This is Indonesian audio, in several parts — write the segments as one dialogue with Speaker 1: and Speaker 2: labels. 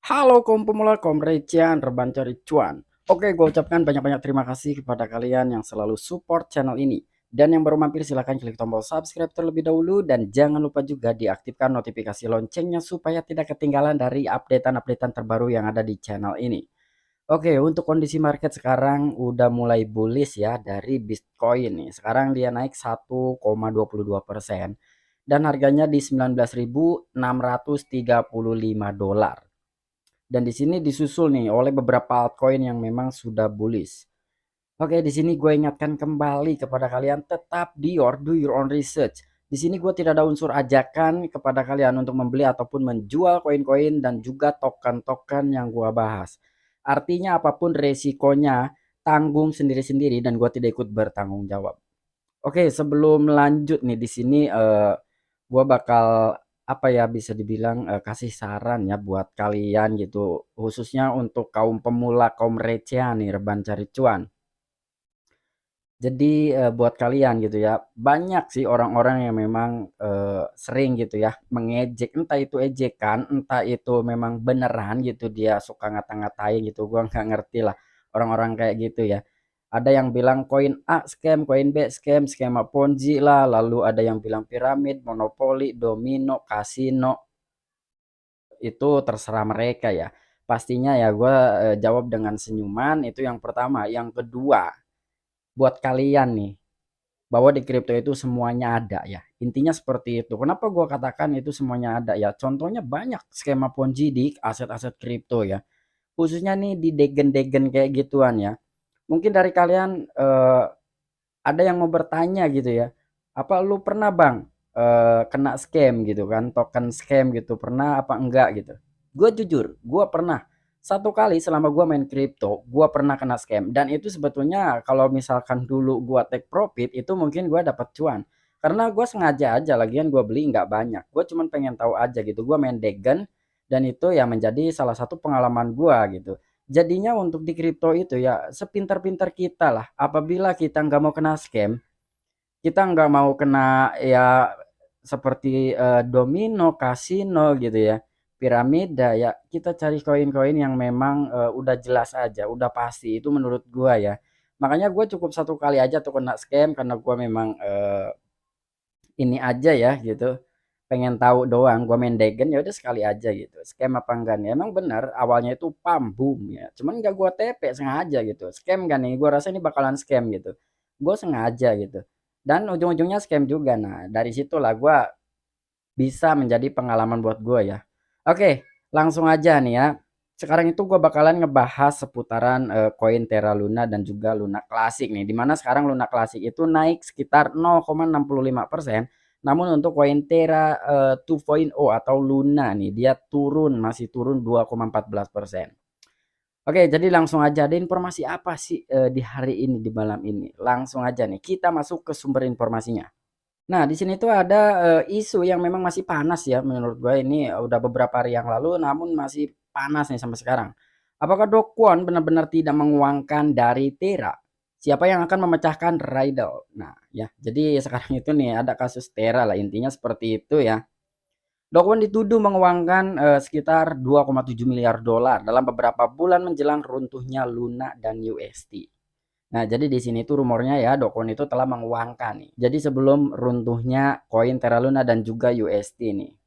Speaker 1: Halo kaum pemula, kaum recehan, reban cari cuan. Oke, gue ucapkan banyak-banyak terima kasih kepada kalian yang selalu support channel ini. Dan yang baru mampir silahkan klik tombol subscribe terlebih dahulu. Dan jangan lupa juga diaktifkan notifikasi loncengnya supaya tidak ketinggalan dari updatean-updatean terbaru yang ada di channel ini. Oke, untuk kondisi market sekarang udah mulai bullish ya dari Bitcoin nih. Sekarang dia naik 1,22% dan harganya di 19.635 dolar. Dan di sini disusul nih oleh beberapa altcoin yang memang sudah bullish. Oke, di sini gue ingatkan kembali kepada kalian tetap do your own research. Di sini gue tidak ada unsur ajakan kepada kalian untuk membeli ataupun menjual koin-koin dan juga token-token yang gue bahas. Artinya apapun resikonya tanggung sendiri-sendiri dan gue tidak ikut bertanggung jawab. Oke, sebelum lanjut nih di sini gua bakal apa ya bisa dibilang kasih saran ya buat kalian gitu, khususnya untuk kaum pemula, kaum recehan nih reban cari cuan. Jadi buat kalian gitu ya, banyak sih orang-orang yang memang sering gitu ya mengejek, entah itu ejekan, entah itu memang beneran gitu dia suka ngata-ngatain gitu, gua nggak ngerti lah orang-orang kayak gitu ya. Ada yang bilang koin A scam, koin B scam, skema Ponzi lah, lalu ada yang bilang piramid, monopoli, domino, kasino, itu terserah mereka ya. Pastinya ya gue jawab dengan senyuman, itu yang pertama. Yang kedua, buat kalian nih, bahwa di kripto itu semuanya ada ya. Intinya seperti itu. Kenapa gue katakan itu semuanya ada ya? Contohnya banyak skema Ponzi di aset-aset kripto ya. Khususnya nih di degen-degen kayak gituan ya. Mungkin dari kalian ada yang mau bertanya gitu ya, apa lu pernah bang kena scam gitu kan, token scam gitu, pernah apa enggak gitu? Gue jujur, gue pernah satu kali selama gue main crypto, gue pernah kena scam dan itu sebetulnya kalau misalkan dulu gue take profit itu mungkin gue dapat cuan karena gue sengaja aja lagian gue beli nggak banyak, gue cuman pengen tahu aja gitu, gue main degen dan itu ya menjadi salah satu pengalaman gue gitu. Jadinya untuk di kripto itu ya sepintar-pintar kita lah. Apabila kita nggak mau kena scam, kita nggak mau kena ya seperti domino, kasino gitu ya, piramida ya, kita cari koin-koin yang memang udah jelas aja, udah pasti. Itu menurut gua ya. Makanya gue cukup satu kali aja tuh kena scam karena gua memang ini aja ya gitu. Pengen tahu doang, gua main Degen ya udah sekali aja gitu. Scam apa enggak nih? Emang benar awalnya itu pam boom ya. Cuman enggak gua TP sengaja gitu. Scam kan nih? Gua rasa ini bakalan scam gitu. Gua sengaja gitu. Dan ujung-ujungnya scam juga. Nah, dari situlah gua bisa menjadi pengalaman buat gua ya. Oke, langsung aja nih ya. Sekarang itu gua bakalan ngebahas seputaran koin Terra Luna dan juga Luna Klasik nih. Dimana sekarang Luna Klasik itu naik sekitar 0,65%. Namun untuk koin Terra 2.0 atau Luna nih dia turun, masih turun 2,14%. Oke, jadi langsung aja ada informasi apa sih di hari ini di malam ini? Langsung aja nih kita masuk ke sumber informasinya. Nah, di sini tuh ada isu yang memang masih panas ya menurut gue ini udah beberapa hari yang lalu namun masih panas nih sampai sekarang. Apakah Do Kwon benar-benar tidak menguangkan dari Tera? Siapa yang akan memecahkan Riddle? Nah, ya. Jadi sekarang itu nih ada kasus Tera lah intinya seperti itu ya. Do Kwon dituduh menguangkan sekitar 2,7 miliar dolar dalam beberapa bulan menjelang runtuhnya Luna dan UST. Nah, jadi di sini tuh rumornya ya Dokon itu telah menguangkan nih. Jadi sebelum runtuhnya koin Terra Luna dan juga UST nih.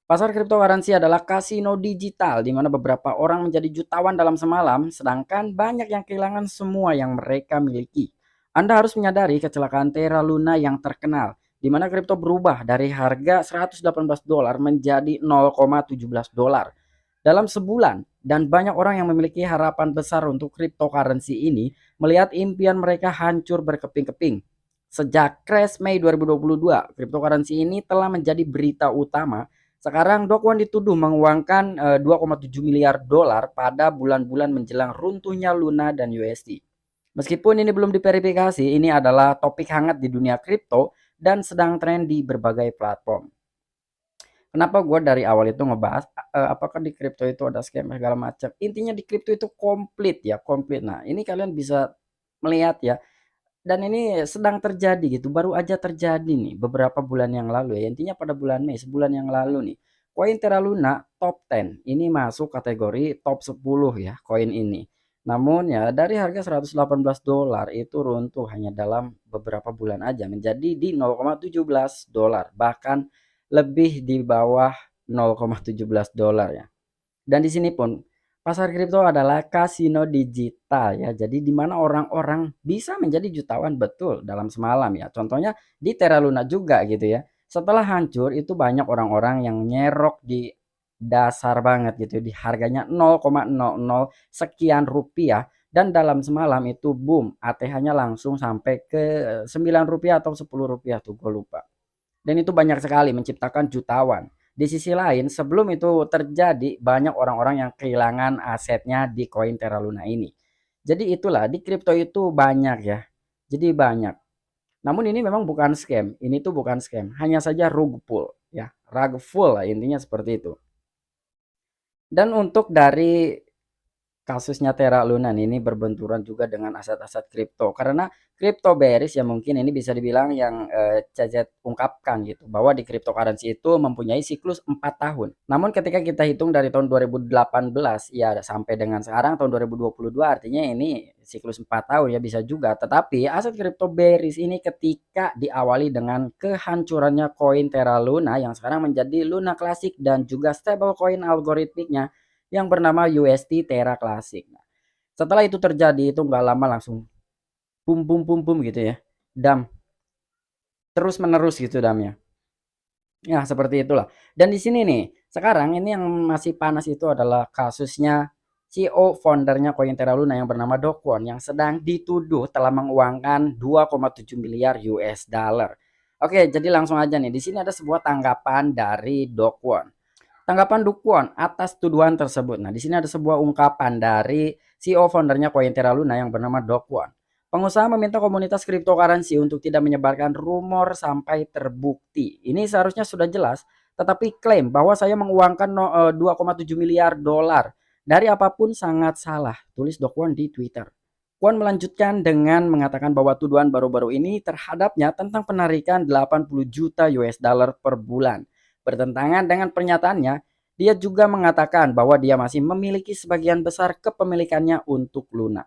Speaker 1: Pasar cryptocurrency adalah kasino digital di mana beberapa orang menjadi jutawan dalam semalam, sedangkan banyak yang kehilangan semua yang mereka miliki. Anda harus menyadari kecelakaan Terra Luna yang terkenal, di mana kripto berubah dari harga 118 dolar menjadi 0,17 dolar dalam sebulan dan banyak orang yang memiliki harapan besar untuk cryptocurrency ini melihat impian mereka hancur berkeping-keping. Sejak crash Mei 2022, cryptocurrency ini telah menjadi berita utama. Sekarang Do Kwon dituduh menguangkan 2,7 miliar dolar pada bulan-bulan menjelang runtuhnya Luna dan USD. Meskipun ini belum diverifikasi, ini adalah topik hangat di dunia kripto dan sedang tren di berbagai platform. Kenapa gue dari awal itu ngebahas apakah di kripto itu ada scam segala macam. Intinya di kripto itu komplit ya, komplit. Nah, ini kalian bisa melihat ya. Dan ini sedang terjadi gitu, baru aja terjadi nih beberapa bulan yang lalu ya. Intinya pada bulan Mei, sebulan yang lalu nih. Koin Terra Luna top 10. Ini masuk kategori top 10 ya koin ini. Namun ya dari harga $118 itu runtuh hanya dalam beberapa bulan aja menjadi di $0,17, bahkan lebih di bawah $0,17 ya. Dan di sini pun pasar kripto adalah kasino digital ya. Jadi di mana orang-orang bisa menjadi jutawan betul dalam semalam ya. Contohnya di Terra Luna juga gitu ya. Setelah hancur itu banyak orang-orang yang nyerok di dasar banget gitu di harganya 0,00 sekian rupiah dan dalam semalam itu boom ATH-nya langsung sampai ke Rp9 atau Rp10 tuh gue lupa. Dan itu banyak sekali menciptakan jutawan. Di sisi lain, sebelum itu terjadi, banyak orang-orang yang kehilangan asetnya di koin Terra Luna ini. Jadi itulah, di kripto itu banyak ya. Jadi banyak. Namun ini memang bukan scam. Ini tuh bukan scam. Hanya saja rug pull ya. Rug pull lah intinya seperti itu. Dan untuk dari kasusnya Terra Luna ini berbenturan juga dengan aset-aset kripto karena crypto bearish ya mungkin ini bisa dibilang yang Cecet ungkapkan gitu bahwa di cryptocurrency itu mempunyai siklus 4 tahun. Namun ketika kita hitung dari tahun 2018 ya sampai dengan sekarang tahun 2022 artinya ini siklus 4 tahun ya bisa juga. Tetapi aset kripto bearish ini ketika diawali dengan kehancurannya koin Terra Luna yang sekarang menjadi Luna Classic dan juga stablecoin algoritmiknya yang bernama UST Terra Classic. Nah, setelah itu terjadi itu nggak lama langsung bum bum bum bum gitu ya. Dam terus menerus gitu damnya. Ya, seperti itulah. Dan di sini nih, sekarang ini yang masih panas itu adalah kasusnya CEO foundernya Cointera Luna yang bernama Do Kwon yang sedang dituduh telah menguangkan 2,7 miliar US dollar. Oke, jadi langsung aja nih. Di sini ada sebuah tanggapan dari Do Kwon. Tanggapan Do Kwon atas tuduhan tersebut. Nah, di sini ada sebuah ungkapan dari CEO foundernya Cointera Luna yang bernama Do Kwon. Pengusaha meminta komunitas cryptocurrency untuk tidak menyebarkan rumor sampai terbukti. Ini seharusnya sudah jelas, tetapi klaim bahwa saya menguangkan 2,7 miliar dolar dari apapun sangat salah, tulis Do Kwon di Twitter. Kwon melanjutkan dengan mengatakan bahwa tuduhan baru-baru ini terhadapnya tentang penarikan 80 juta US dollar per bulan. Bertentangan dengan pernyataannya, dia juga mengatakan bahwa dia masih memiliki sebagian besar kepemilikannya untuk Luna.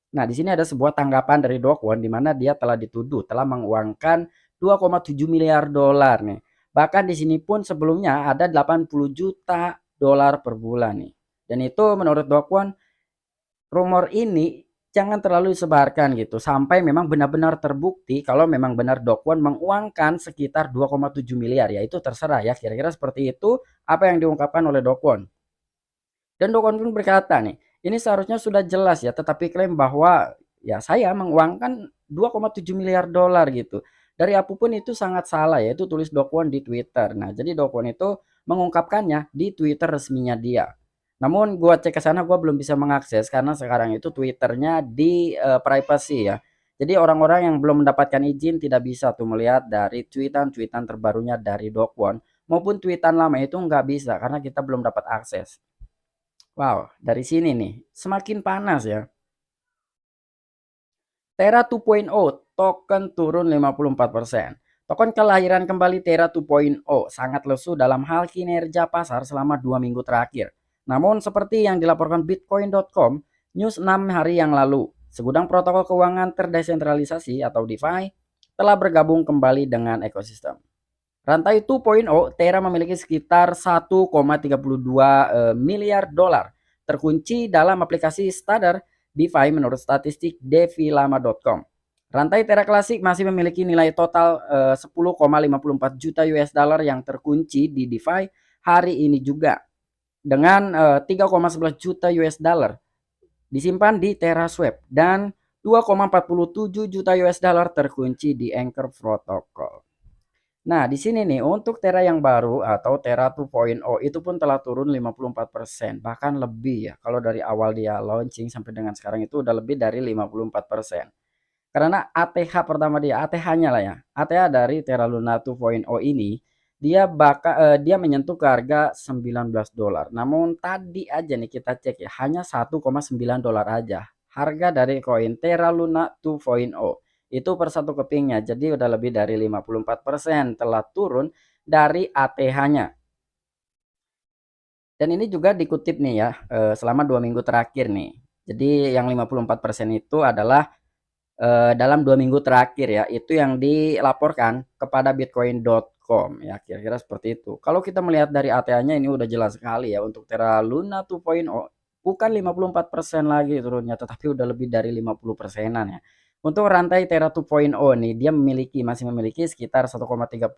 Speaker 1: Nah, di sini ada sebuah tanggapan dari Do Kwon di mana dia telah dituduh telah menguangkan 2,7 miliar dolar nih. Bahkan di sini pun sebelumnya ada 80 juta dolar per bulan nih. Dan itu menurut Do Kwon rumor ini jangan terlalu disebarkan gitu sampai memang benar-benar terbukti kalau memang benar Do Kwon menguangkan sekitar 2,7 miliar ya itu terserah ya kira-kira seperti itu apa yang diungkapkan oleh Do Kwon. Dan Do Kwon pun berkata nih, ini seharusnya sudah jelas ya, tetapi klaim bahwa ya saya menguangkan 2,7 miliar dolar gitu. Dari apapun itu sangat salah ya, itu tulis Do Kwon di Twitter. Nah, jadi Do Kwon itu mengungkapkannya di Twitter resminya dia. Namun gua cek ke sana gua belum bisa mengakses karena sekarang itu Twitternya di privacy ya. Jadi orang-orang yang belum mendapatkan izin tidak bisa tuh melihat dari tweetan-tweetan terbarunya dari Do Kwon maupun tweetan lama itu nggak bisa karena kita belum dapat akses. Wow, dari sini nih, semakin panas ya. Terra 2.0, token turun 54%. Token kelahiran kembali Terra 2.0 sangat lesu dalam hal kinerja pasar selama 2 minggu terakhir. Namun seperti yang dilaporkan Bitcoin.com, news 6 hari yang lalu, segudang protokol keuangan terdesentralisasi atau DeFi telah bergabung kembali dengan ekosistem. Rantai 2.0, Terra memiliki sekitar 1,32 miliar dolar terkunci dalam aplikasi standar DeFi menurut statistik devlama.com. Rantai Terra Classic masih memiliki nilai total 10,54 juta US dollar yang terkunci di DeFi hari ini juga dengan 3,11 juta US dollar disimpan di Terra Swap dan 2,47 juta US dollar terkunci di Anchor Protocol. Nah, di sini nih untuk Terra yang baru atau Terra 2.0 itu pun telah turun 54%, bahkan lebih ya. Kalau dari awal dia launching sampai dengan sekarang itu udah lebih dari 54%. Karena ATH pertama dia, ATH-nya lah ya. ATH dari Terra Luna 2.0 ini dia menyentuh ke harga $19. Namun tadi aja nih kita cek ya, hanya $1,9 aja. Harga dari koin Terra Luna 2.0 itu per satu kepingnya. Jadi udah lebih dari 54% telah turun dari ATH-nya. Dan ini juga dikutip nih ya, selama 2 minggu terakhir nih. Jadi yang 54% itu adalah dalam 2 minggu terakhir ya, itu yang dilaporkan kepada Bitcoin.com ya, kira-kira seperti itu. Kalau kita melihat dari ATH-nya ini udah jelas sekali ya, untuk Terra Luna 2.0 bukan 54% lagi turunnya, tetapi udah lebih dari 50 persenan ya. Untuk rantai Terra 2.0 nih, dia masih memiliki sekitar 1,32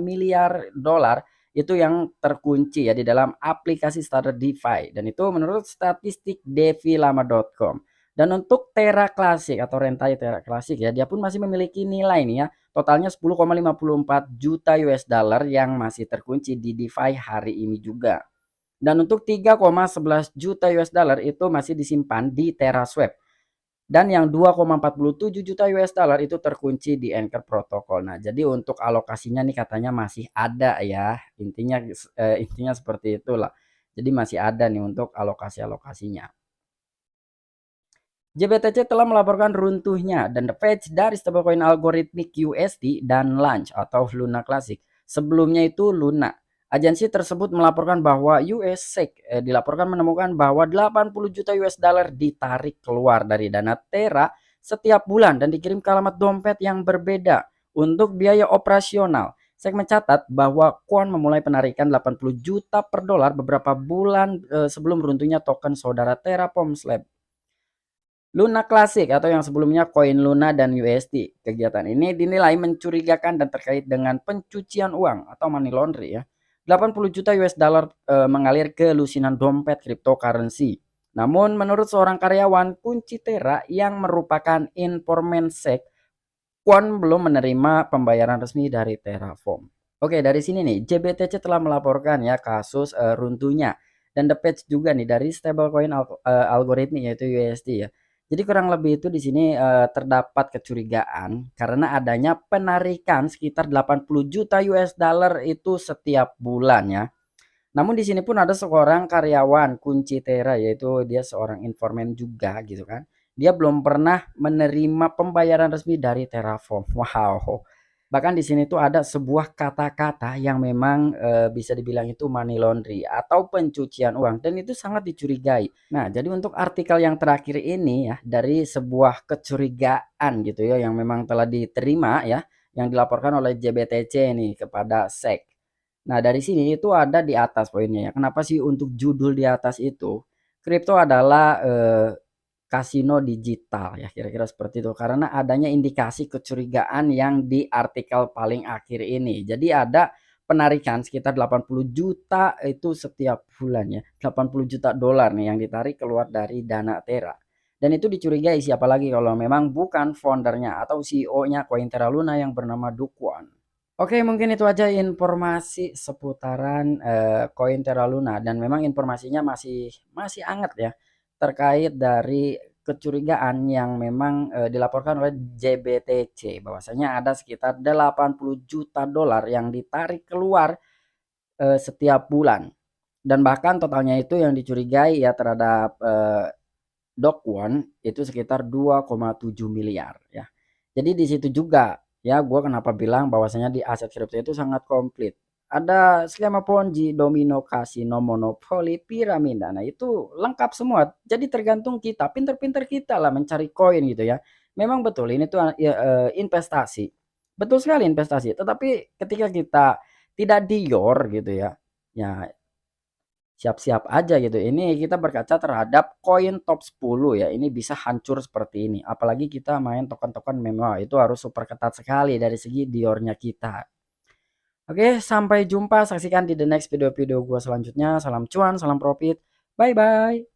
Speaker 1: miliar dolar itu yang terkunci ya di dalam aplikasi starter DeFi, dan itu menurut statistik devlama.com. Dan untuk Terra Classic atau rentai Terra Classic ya, dia pun masih memiliki nilai nih ya, totalnya 10,54 juta US dollar yang masih terkunci di DeFi hari ini juga. Dan untuk 3,11 juta US dollar itu masih disimpan di TerraSwap. Dan yang 2,47 juta US dollar itu terkunci di Anchor Protocol. Nah, jadi untuk alokasinya nih katanya masih ada ya. Intinya seperti itulah. Jadi masih ada nih untuk alokasi-alokasinya. JBTC telah melaporkan runtuhnya dan fetch dari stablecoin algoritmik USD dan Launch atau Luna Classic. Sebelumnya itu Luna. Agensi tersebut melaporkan bahwa US SEC dilaporkan menemukan bahwa 80 juta US dollar ditarik keluar dari dana Terra setiap bulan dan dikirim ke alamat dompet yang berbeda untuk biaya operasional. SEC mencatat bahwa Kwon memulai penarikan 80 juta per dolar beberapa bulan sebelum runtuhnya token saudara Terraform Lab. Luna Classic atau yang sebelumnya koin Luna dan USD. Kegiatan ini dinilai mencurigakan dan terkait dengan pencucian uang atau money laundry ya. 80 juta US dollar mengalir ke lusinan dompet cryptocurrency. Namun menurut seorang karyawan kunci Terra yang merupakan informan SEC, Kwon belum menerima pembayaran resmi dari Terraform. Oke, dari sini nih JBTC telah melaporkan ya kasus runtuhnya dan the patch juga nih dari stablecoin algoritmik yaitu USD ya. Jadi kurang lebih itu di sini terdapat kecurigaan karena adanya penarikan sekitar 80 juta US dollar itu setiap bulan ya. Namun di sini pun ada seorang karyawan kunci Terra, yaitu dia seorang informan juga gitu kan. Dia belum pernah menerima pembayaran resmi dari Terraform. Wow. Bahkan di sini tuh ada sebuah kata-kata yang memang bisa dibilang itu money laundry atau pencucian uang, dan itu sangat dicurigai. Nah, jadi untuk artikel yang terakhir ini ya dari sebuah kecurigaan gitu ya yang memang telah diterima ya, yang dilaporkan oleh JBTC nih kepada SEC. Nah, dari sini itu ada di atas poinnya ya. Kenapa sih untuk judul di atas itu? Kripto adalah kasino digital ya, kira-kira seperti itu. Karena adanya indikasi kecurigaan yang di artikel paling akhir ini. Jadi ada penarikan sekitar 80 juta itu setiap bulannya. 80 juta dolar nih yang ditarik keluar dari dana Terra. Dan itu dicurigai siapa lagi kalau memang bukan foundernya atau CEO-nya Cointerra Luna yang bernama Do Kwon. Oke, mungkin itu aja informasi seputaran koin Terra Luna, dan memang informasinya masih masih hangat ya terkait dari kecurigaan yang memang dilaporkan oleh JBTC bahwasanya ada sekitar 80 juta dolar yang ditarik keluar setiap bulan, dan bahkan totalnya itu yang dicurigai ya terhadap Do Kwon itu sekitar 2,7 miliar ya. Jadi di situ juga ya gue kenapa bilang bahwasanya di aset kripto itu sangat komplit. Ada skema Ponzi, domino, kasino, monopoli, piramida. Nah, itu lengkap semua. Jadi tergantung kita, pinter-pinter kita lah mencari koin gitu ya. Memang betul ini tuh ya, investasi. Betul sekali investasi. Tetapi ketika kita tidak dior gitu ya. Ya siap-siap aja gitu. Ini kita berkaca terhadap koin top 10 ya. Ini bisa hancur seperti ini. Apalagi kita main token-token meme, itu harus super ketat sekali dari segi diornya kita. Oke, sampai jumpa. Saksikan di the next video-video gua selanjutnya. Salam cuan, salam profit. Bye bye.